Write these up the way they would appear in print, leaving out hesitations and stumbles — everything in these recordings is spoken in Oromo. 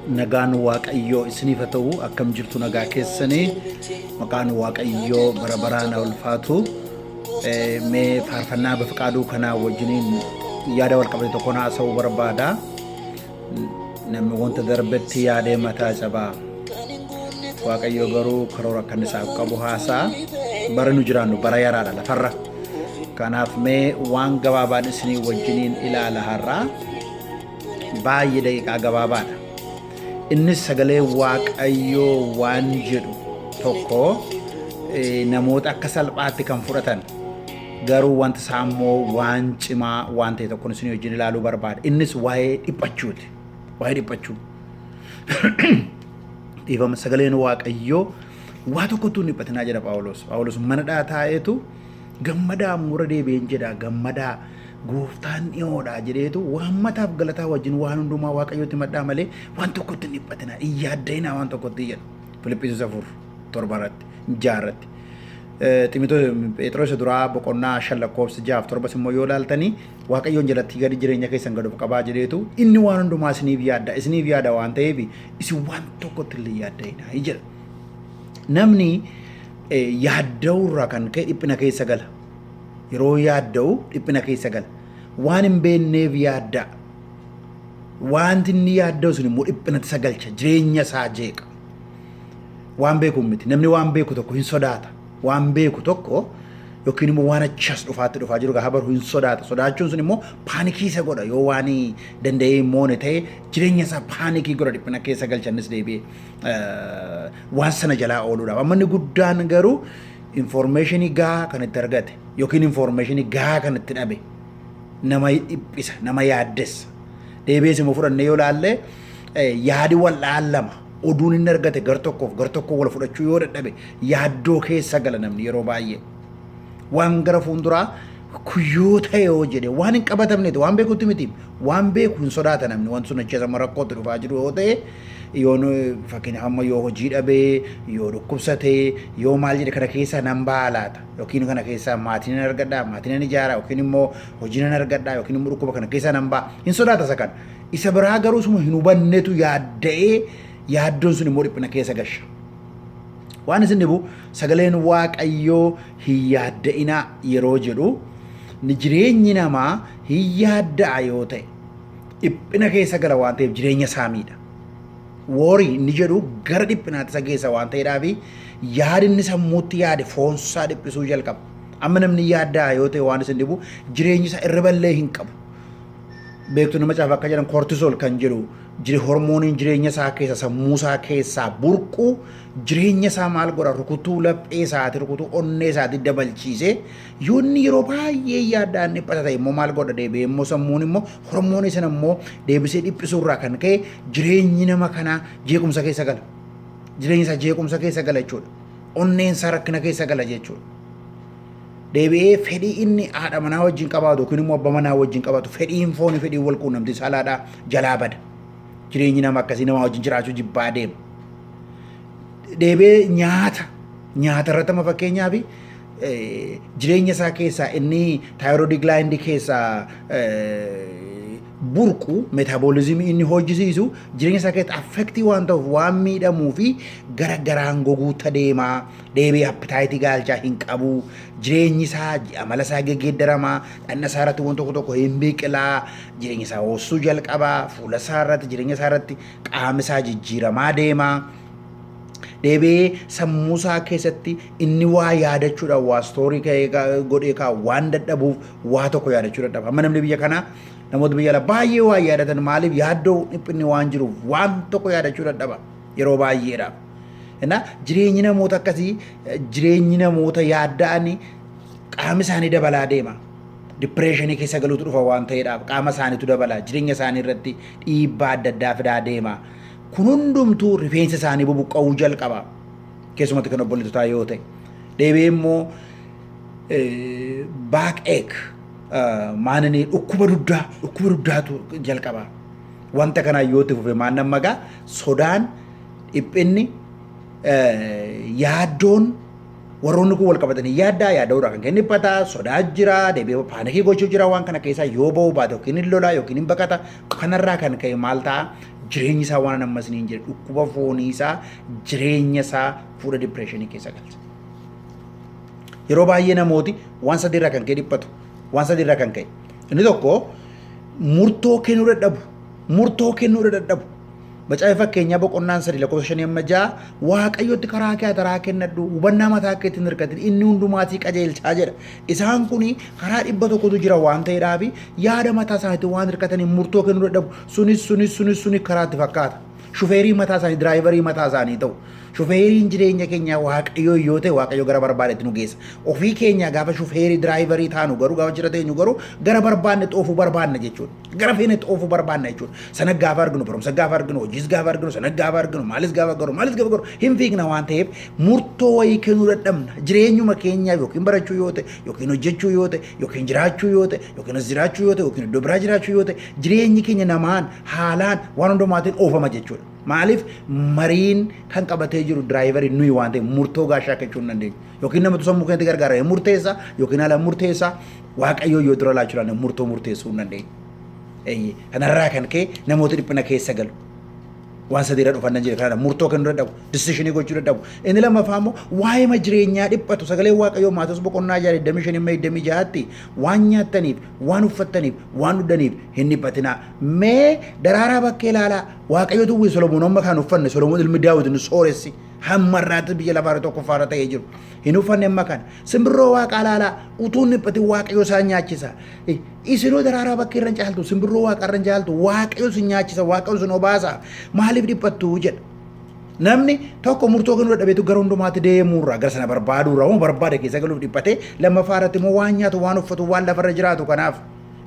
nagaan waaqayyoo isiniif haa ta'u akkam jirtu nagaa keessanii maqaan waaqayyoo bara baraan ulfaatu mee faarfannaa bafqaaduu kanaa wajjiniin yaada wal qabate tokko haasa'uu barbaada namni wanta darbetti yaadee mataa cabaa waaqayyoo garuu karoora akkan isaaf qabu haasaa bara nu jiraannu bara yaraadha lafarra kanaaf mee waan gabaabaan isinii wajjiniin ilaala har'aa baay'ee daqiiqaa gabaabaadha innis sagalee waaqayyoo waan jedhu tokko namoota akka salphaatti kan fudhatan garuu wanta isaa immoo waan cimaa waan ta'e tokko isinii wajjin ilaaluu barbaada innis waa'ee dhiphachuuti waa'ee dhiphachuu dhiifama sagaleen waaqayyoo waa tokkotu hin dhiphatinaa jedha Phaawulos mana taa'eetu gammadaa mura deebi'een jedha gammadaa gooftaan dhiyoodha jedheetu waan mataaf galataa wajjin waan hundumaa waaqayyootti maddaa malee waan tokkotti hin dhiphatinaa hin yaadda'inaa waan tokkotti jedha Filiphisiis 4:7 Phexros duraa boqonnaa 5:6 immoo yoo ilaaltanii waaqayyoon jalatti gadi jireenya keessan gad of qabaa jedheetu inni waan hundumaa isiniif yaada waan ta'eef isin waan tokkotti illee yaadda'inaa jedha namni yaadda'uurraa kan ka'e dhiphina keessa gala yeroo yaadda'u dhiphina keessa gala waan hin beekneef yaadda'a wanti inni yaadda'u sun immoo dhiphinatti isa galcha jireenya isaa jeeqa waan beeku miti namni waan beeku tokko hin sodaata waan beeku tokko yookiin immoo waan achas dhufaa jiru gaafa baru hin sodaata sodaachuun sun immoo paanikii isa godha yoo waan danda'ee moone ta'e jireenya isaa paanikii godha dhiphina keessa galchannis deebi'ee waan sana jalaa ooluudhaaf amma inni guddaan garuu informationii gahaa kan itti argate yookiin informationii gahaa kan itti dhabe nama dhiphisa nama yaaddessa deebi'ees immoo fudhannee yoo laalle yaadi wal dhaallama oduun inni argate gar tokko wal fudhachuu yoo dadhabe yaaddoo keessa gala namni yeroo baay'ee waan gara fuulduraa kuyyoo ta'e yoo jedhe waan hin qabatamneeti waan beekutti miti waan beeku hin sodaata namni wanti sun achi sama rakkootti dhufaa jiru yoo ta'e yoo fakkeenyaaf amma yoo hojii dhabee yoo dhukkubsatee yoo maal jedhe kana keessa nan baalaata yookiin kana keessa maatiin nan argadhaa maatiin nan ijaaraa yookiin immoo hojii nan argadhaa yookiin immoo dhukkuba kana keessa nan ba'a hin sodaata isa kana isa biraa garuu suma hin hubannetu yaadda'ee yaaddoon sun immoo dhiphina keessa gasha waan isin dhibu sagaleen waaqayyoo hin yaadda'inaa yeroo jedhu ni jireenyi namaa hin yaadda'a yoo ta'e dhiphina keessa gala waan ta'eef jireenya isaa miidha woorii inni jedhu gara dhiphinaatti isa geessa waan ta'eedhaaf yaadi inni sammuutti yaade foonsaa dhiphisuu jalqaba amma namni yaadda'a yoo ta'e waan isin dhibu jireenyi isaa irriballee hin qabu beektu nama caaf akka jedhan kortisool kan jedhu hormooniin jireenya isaa keessa sammuu isaa keessaa burqu jireenya isaa maal godha rukutuu laphee isaati rukutuu onnee isaati dabalchiise yoonni yeroo baay'ee yaaddaan dhiphata ta'e immoo maal godha deebi'ee immoo sammuun immoo hormoonii sana immoo deebisee dhiphisuurraa kan ka'e jireenyi nama kanaa jeequmsa keessa gala jireenya isaa jeequmsa keessa gala jechuudha onneen isaa rakkina keessa gala jechuudha deebi'ee fedhii inni haadha manaa wajjin qabaatu yookiin immoo abbaa manaa wajjin qabaatu fedhiin foonii fedhiin wal quunnamtii saalaadhaa jalaa bada jireenyi nama akkasii nama wajjin jiraachuu jibbaa deema deebi'ee nyaata irratti amma fakkeenyaaf jireenya isaa keessaa inni taayiroodii gilaandii keessaa burqu meetaboolizimii inni hojjisiisu jireenya isaa keessatti affektii waan ta'uuf waan miidhamuu fi gara garaan goguutta deemaa deebi'ee appitaayitii gaalchaa hin qabu jireenyi isaa amala isaa geggeeddaramaa dhanna isaa irratti waan tokko hin biqilaa jireenya isaa hoosuu jalqabaa fuula isaa irratti jireenya isaa irratti qaama isaa jijjiiramaa deemaa deebi'ee sammuu isaa keessatti inni waa yaadachuudhaaf waa stoorii godhee waan dadhabuuf waa tokko yaadachuu dadhaba amma namni biyya kanaa namoota biyya alaa baay'ee waa yaadatan maaliif yaaddoo dhiphinni waan jiruuf waan tokko yaadachuu dadhaba yeroo baay'eedhaaf jireenyi namoota akkasii jireenyi namoota yaadda'anii qaama isaanii dabalaa deema dipireeshinii keessa galuutu dhufa waan ta'eedhaaf qaama isaaniitu dabalaa jireenya isaanii irratti dhiibbaa adda addaa fidaa deema kun hundumtuu rifeensa isaanii bubuqqa'uu jalqaba keessumatti kan obboleettotaa yoo ta'e deebi'ee immoo baak eek maanani dhukkuba duddaatu jalqaba wanta kanaa yoo itti fufe maan nammagaa sodaan dhiphinni yaaddoon warroonni kun wal qabatanii yaadda'uudha kan kenni dhiphata sodaa jira deebi'ee paanikii gochuu jira waan kana keessaa yoo ba'uu baate yookiin hin lolaa yookiin hin baqata kanarraa kan ka'e maal ta'a jireenyi isaa waan ammas ni jira dhukkuba foonii isaa jireenya isaa fuula depressionii keessa galcha. Yeroo baay'ee namooti waan sadii irraa kan ka'e dhiphatu waan sadii irraa kan ka'e inni tokko murtoo kennuu dadhabu. Macaafa fakkeenyaa boqonnaan sadii lakkoofsa 5-6 Waaqayyotti karaa kee taraa kennadhu hubannaa mataa keetti hin hirkatin inni hundumaatii qajeelchaa jedha. Isaan kun karaa 100tu jira waan ta'eedhaaf yaada mataa isaaniitti waan hirkatanii murtoo kennuu dadhabu. Sunis karaatti fakkaata. Shufeerii mataa isaanii diraayivarii mataa isaanii ta'u. Shufeeriin jireenya keenya Waaqayyoo yoo ta'e Waaqayyoo gara barbaadetti nu geessa. Ofii keenya gaafa shufeerii diraayivarii taanu garuu gaafa jira teenyu garuu gara barbaanne xoofuu barbaanna jechuudha. Gara feene xoofuu barbaanna jechuudha. Sana gaafa arginu barumsa gaafa arginu hojiis gaafa arginu sana gaafa arginu maalis gaafa garu hin fiigna waan ta'eef murtoo wayii kennuu dadhabna. Jireenyuma keenyaaf yookiin barachuu yoo ta'e yookiin hojjechuu yoo ta'e yookiin jiraachuu yoo ta'e yookiin as jiraachuu yoo ta'e yookiin iddoo biraa jiraachuu yoo ta'e jireenyi keenya namaan haalaan waan hundumaatiin oofama jechuudha. Maaliif mariin kan qabatee jiru diraayivarii nuyi waan ta'eef murtoo gaashaa kechuu hin dandeenyu. Yookiin namatu sammuu keenyatti gargaarame murteessa yookiin haala murteessa Waaqayyoo yoo dura laachuudhaan murtoo murteessuu hin dandeenyu. Kanarraa kan ka'e namoota dhiphina keessa galu. Waan sadii irra dhufan jira kana murtoo kennuu dadhabu decisionii gochuu dadhabu. Inni lammaffaa immoo waa'ee jireenyaa dhiphatu sagalee Waaqayyoo Maatewos boqonnaa 25-26tti waan nyaattaniif waan uffattaniif waan dhugdaniif hin dhiphatinaa. Mee daraaraa bakkee ilaalaa Waaqayyoo tuwwii Solomoon amma kan uffanne Solomoon ilmi Daawit nu sooressi hamma irraatti biyya lafaa tokkoffaarra ta'ee jiru. Hin uffanne amma kan simbirroo Waaqaa ilaalaa utuu hin dhiphatin Waaqayyoo isaan nyaachisa. Isinoo daraaraa bakkee irra caaltu simbirroo Waaqaa irra caaltu Waaqayyoo isin nyaachisa Waaqayyoo isin obaasa maaliif dhiphattu jedha. Namni tokko murtoo kennuu dadhabeetu gara hundumaatti deemuurraa gara sana barbaaduurraa waan barbaade keessa galuuf dhiphatee lammaffaa irratti immoo waan nyaatu waan uffatu waan lafarra jiraatu kanaaf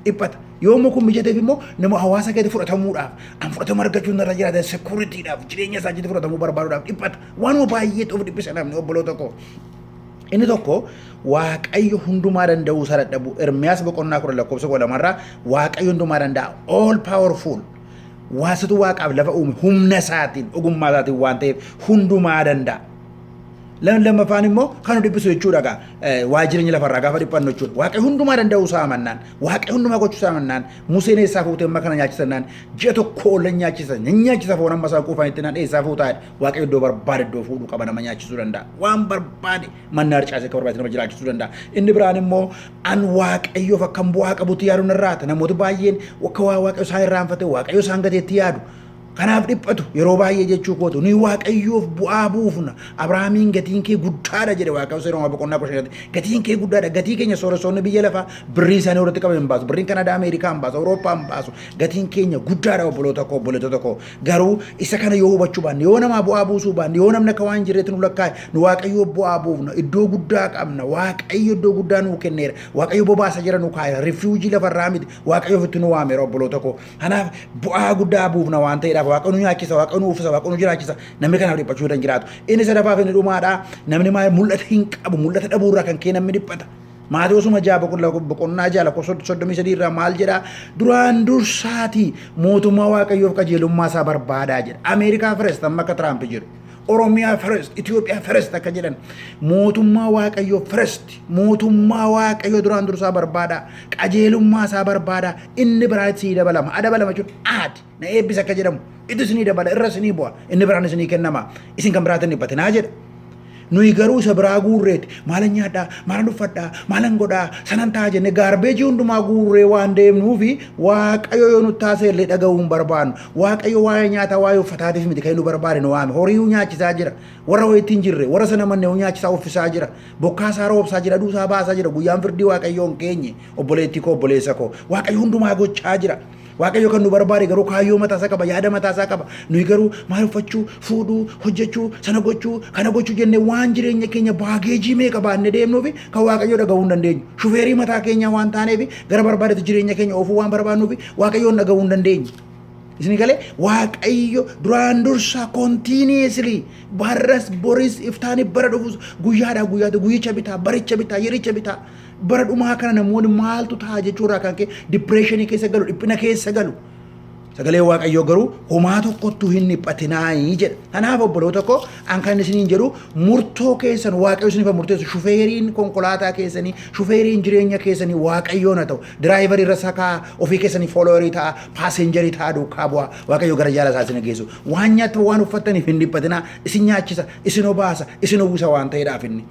dhiphata. Yoomuu kun mijateef immoo nama hawaasa keetti fudhatamuudhaaf an fudhatama argachuun irra jiraatan sekuritiidhaaf jireenya isaa jetti fudhatamuu barbaaduudhaaf dhiphata. Waanuma baay'ee of dhiphisa namni obboloota koo. Inni tokko Waaqayyo hundumaa danda'uu isaa dadhabu Ermiyaas boqonnaa 10:2 Waaqayyo hundumaa danda'a all powerful waasitu Waaqaaf lafa uume humna isaatiin ogummaa isaatiin waan ta'eef hundumaa danda'a. Lammaffaan immoo kan dhiphisu jechuudha waa jireenya lafarraa gaafa dhiphannu jechuudha. Waaqayyo hundumaa danda'uu isaa amannaan Waaqayyo hundumaa gochuu isaa amannaan Museen eessaa fuutee amma kana nyaachisannaan ji'a tokko oolan nyaachisa foon amma isaa quufan itti naan eessaa fuutaa Waaqayyo iddoo barbaade iddoo fuudhuu qaba nama nyaachisuu danda'a. Waan barbaade manna harcaasee akka barbaade nama jiraachisuu danda'a. Inni biraan immoo an Waaqayyoof akkam bu'aa qabutti yaaduun irraata. Namoota baay'een akka Waaqayyo isaan irraanfate Waaqayyo isaan gateetti yaadu. Kanaaf dhiphatu yeroo baay'ee jechuu kootu nuyi Waaqayyoof bu'aa buufna. Abrahaamiin gatiin kee guddaadha jedhe Waaqayyo seeruma boqonnaa 5 gatiin kee guddaadha. Gatii keenya sooressonni biyya lafaa birrii isaanii walitti qaban hin baasu. Birriin Kanaadaa Ameerikaa hin baasu Awurooppaa hin baasu. Gatiin keenya guddaadha obboloota koo obboleettota koo. Garuu isa kana yoo hubachuu baanne yoo namaa bu'aa buusuu baanne yoo namni akka waan jirreetti nu lakkaa'e nu Waaqayyoof bu'aa buufna. Iddoo guddaa qabna. Waaqayyo iddoo guddaa nuu kenneera. Waaqayyo bobaasa jira nu kaa'eera. Rifiwujii lafarraa miti. Waaqayyoof itti nu waameera obboloota koo. Kanaaf bu'aa guddaa buufna waan ta'eedhaaf Waaqayyo nu nyaachisa Waaqayyo nu uffisa Waaqayyo nu jiraachisa namni kanaaf dhiphachuu hin jiraatu. Inni sadaffaaf inni dhumaadha namni maal mul'ata hin qabu mul'ata dhabuurraa kan kee namni dhiphata. Maatewosuma boqonnaa 6:33 irraa maal jedha duraan dursaati mootummaa Waaqayyoof qajeelummaa isaa barbaadaa jedha. Ameerikaa first amma akka Tiraamp jiru. Oromiyaa first, Itoophiyaa first akka jedhan mootummaa Waaqayyoo first, mootummaa Waaqayyoo duraan dursaa barbaada, qajeelummaa isaa barbaada, inni biraatti sii dabalama. Dabalama jechuun aati na eebbisa akka jedhamu itti isinii dabala irra isinii bu'a inni biraan isinii kennama isin kan biraatti hin dhiphatinaa jedha. Nuyi garuu isa biraa guurreeti maalan nyaadhaa maalan uffadhaa maalan godhaa sanan ta'a jenne gaarbeejii hundumaa guurree waan deemnuufi Waaqayyo yoo nutti taasise illee dhaga'uu hin barbaannu. Waaqayyo waa'ee nyaataa waa'ee uffataatiif miti kan nu barbaade nu waame horii nyaachisaa jira warra wayiitti hin jirre warra sana mannee nyaachisaa uffisaa jira bokkaasaa roobsaa jira duusaa baasaa jira guyyaan firdii Waaqayyoon keenye obboleettii koo obboleessa koo Waaqayyo hundumaa gochaa jira. Waaqayyo kan nu barbaade garuu kaayyoo mataasaa qaba yaada mataasaa qaba. Nuyi garuu maal uffachuu fuudhuu hojjechuu sana gochuu kana gochuu jennee waan jireenya keenya baageejii meeqa baannee deemnuufi kan Waaqayyo dhaga'uu hin dandeenyu. Shufeerii mataa keenya waan taaneefi gara barbaadetti jireenya keenya oofuu waan barbaannuufi Waaqayyoon dhaga'uu hin dandeenyu. Isin galee Waaqayyo duraan dursaa continuously barras boris iftaani bara dhufus guyyaadhaa guyyaatti guyyicha bitaa baricha bitaa yericha bitaa bara dhumaa kana namoonni maaltu ta'a jechuurraa kan ka'e depressionii keessa galu dhiphina keessa galu. Sagalee Waaqayyoo garuu homaa tokkottuu hin dhiphatinaayi jedha. Kanaaf obboloota koo an kan isiniin jedhu murtoo keessan Waaqayyo isiniif murteessu shufeeriin konkolaataa keessanii shufeeriin jireenya keessanii Waaqayyoon haa ta'u diraayivarii irra sakaa ofii keessanii fooloowerii ta'a paasenjarii ta'a duukaa bu'aa Waaqayyo gara jaala isaa isin geessu waan nyaattan waan uffattaniif hin dhiphatinaa isin nyaachisa isin obaasa isin uwwisa waan ta'eedhaaf inni.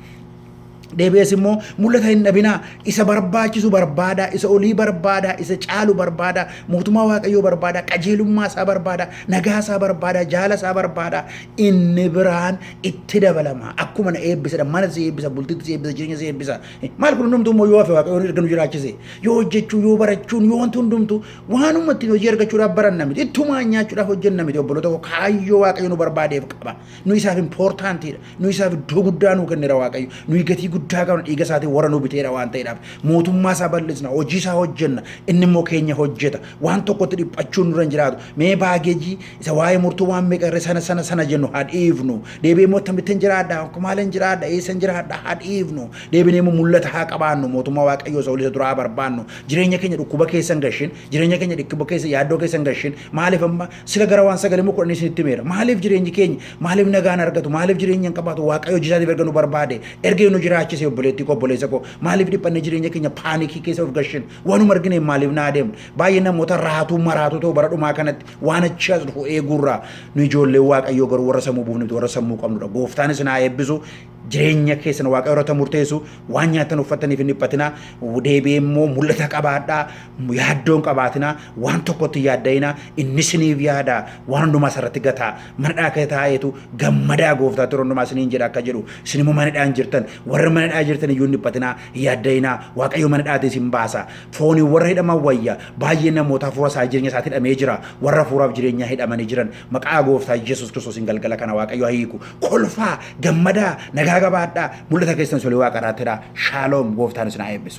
Deebi'ees immoo mul'ata hin dhabinaa isa barbaachisu barbaada isa olii barbaada isa caalu barbaada mootummaa Waaqayyoo barbaada qajeelummaa isaa barbaada nagaa isaa barbaada jaala isaa barbaada inni biraan itti dabalama akkuma na eebbisa mana si eebbisa bultitti si eebbisa jireenya si eebbisa maal kun hundumtuu immoo yoo hafe Waaqayyoon erga nu jiraachise yoo hojjechuu yoo barachuun yoo wanti hundumtuu waanuma ittiin hojii argachuudhaaf baranna miti ittumaa nyaachuudhaaf hojjenna miti obboloota koo kaayyoo Waaqayyo nu barbaadeef qaba nu isaaf impoortaantiidha nu isaaf iddoo guddaa nu kennera Waaqayyo nu gatii guddaa qabna dhiiga isaatiin warra nu biteedha waan ta'eedhaaf mootummaa isaa bal'isna hojii isaa hojjenna inni immoo keenya hojjeta waan tokkotti dhiphachuun nurra hin jiraatu mee baageejii isa waa'ee murtuu waan meeqarre sana jennu haa dhiifnu deebi'ee immoo akkamittiin jiraadha maaliin jiraadha eessan jiraadha haa dhiifnu deebiinee immoo mul'ata haa qabaannu mootummaa Waaqayyoo isa olisa duraa barbaannu jireenya keenya dhukkuba keessan gashin jireenya keenya dhukkuba keessa yaaddoo keessan gashin maaliif amma sila gara waan sagalee immoo kudhanii isinitti meera maaliif jireenyi keenya maaliif nagaan argatu maaliif jireenya hin qabaatu Waaqayyoo hojii isaatiif erga nu barbaade erga nu jiraachise obboleettii koo obboleessa koo maaliif dhiphanne jireenya keenya paanikii keessa of gashin waanuma argine maaliif naa deemnu baay'ee namoota raatuu maraatu ta'u bara dhumaa kanatti waan achi as dhufu eeguurraa nu ijoollee Waaqayyoo garuu warra sammuu buufne warra sammuu qabnudha gooftaanis naa eebbisu jireenya keessan Waaqayyo irratti murteessu waan nyaatan uffataniif hin dhiphatinaa deebi'ee immoo mul'ata qabaadhaa yaaddoon qabaatinaa waan tokkotti yaadda'inaa inni isiniif yaada waan hundumaa irratti gataa manadhaa kee taa'eetu gammadaa gooftaa ture hundumaa isiniin jedha akka jedhu isin immoo manadhaan jirtan warra manadhaa jirtan iyyuu hin dhiphatinaa yaadda'inaa Waaqayyo manadhaatii isin baasa fooniin warra hidhaman wayya baay'ee namoota hafuura isaa jireenya isaatti hidhamee jira warra hafuuraaf jireenyaa hidhamanii jiran maqaa gooftaa Yesuus Kiristoosiin galgala kana Waaqayyo hiiku kolfaa gammadaa nagaa gabaadhaa mul'ata keessan solee Waaqarraatidha shaaloom gooftaan isin haa eebbisu.